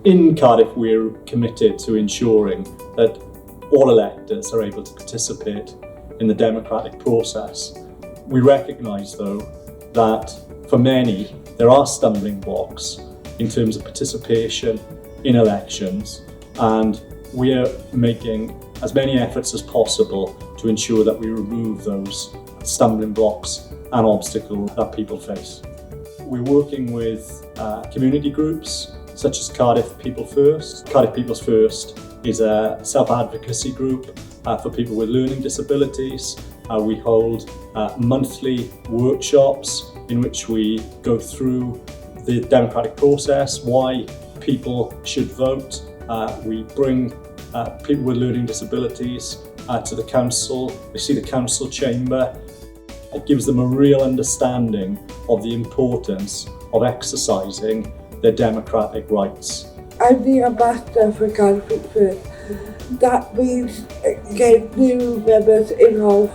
In Cardiff, we're committed to ensuring that all electors are able to participate in the democratic process. We recognise, though, that for many there are stumbling blocks in terms of participation in elections, and we are making as many efforts as possible to ensure that we remove those stumbling blocks and obstacles that people face. We're working with community groups such as Cardiff People First. Cardiff People First is a self-advocacy group for people with learning disabilities. We hold monthly workshops in which we go through the democratic process, why people should vote. We bring people with learning disabilities to the council. They see the council chamber. It gives them a real understanding of the importance of exercising their democratic rights. I'm the ambassador for Cardiff People First. That means get new members involved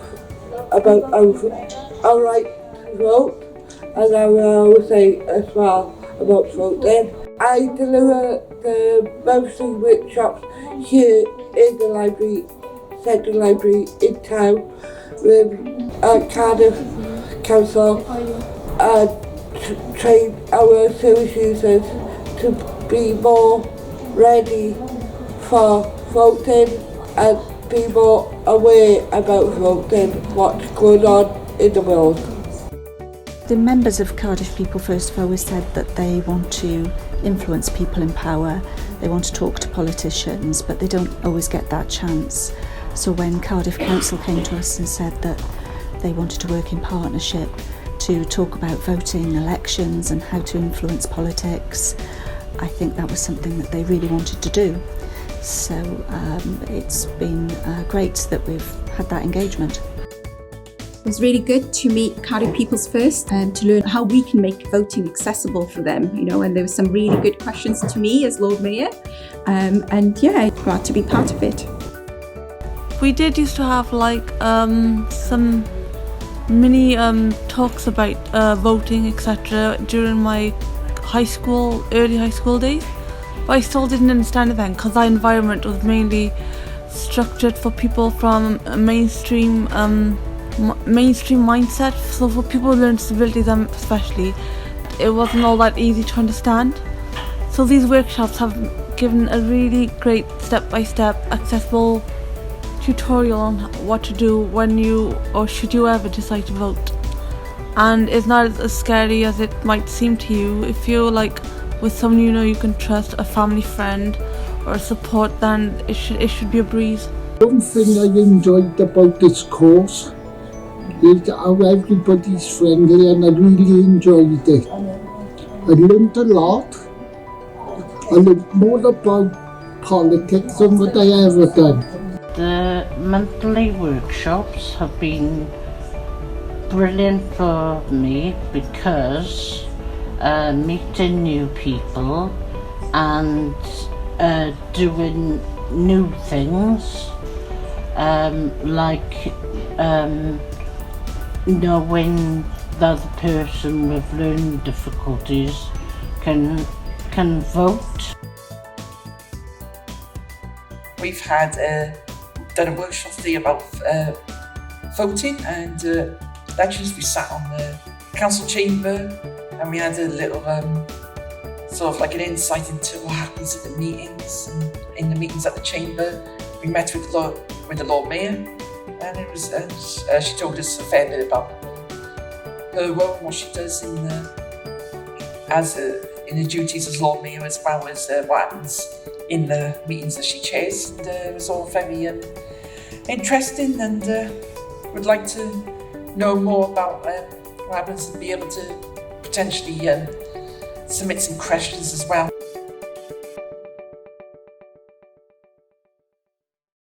about our right to vote, and I will always say as well about voting. I deliver the mostly workshops here in the library, Central Library in town, with Cardiff Council, and train our service users to be more ready for voting and be more aware about voting, what's going on in the world. The members of Cardiff People First have always said that they want to influence people in power, they want to talk to politicians, but they don't always get that chance. So when Cardiff Council came to us and said that they wanted to work in partnership to talk about voting, elections and how to influence politics, I think that was something that they really wanted to do. So it's been great that we've had that engagement. It was really good to meet Cardiff People's First and to learn how we can make voting accessible for them, and there were some really good questions to me as Lord Mayor, and yeah, glad to be part of it. We did used to have some mini talks about voting, etc. during my early high school days, but I still didn't understand it then because our environment was mainly structured for people from a mainstream mindset. So for people with learning disabilities especially, it wasn't all that easy to understand. So these workshops have given a really great step-by-step accessible tutorial on what to do when you or should you ever decide to vote. And it's not as scary as it might seem to you. If you're with someone you can trust, a family friend or support, then it should be a breeze. One thing I enjoyed about this course is how everybody's friendly, and I really enjoyed it. I learned a lot. I learned more about politics than what I ever done. The monthly workshops have been brilliant for me because meeting new people and doing new things, knowing that the person with learning difficulties can vote. We've had done a workshop today about voting and elections. We sat on the council chamber and we had a little sort of an insight into what happens at the meetings, and in the meetings at the chamber we met with the Lord Mayor, and it was she told us a fair bit about her role and what she does in her duties as Lord Mayor, as well as what happens in the meetings that she chairs. And it was all very interesting, and would like to know more about what happens and be able to potentially submit some questions as well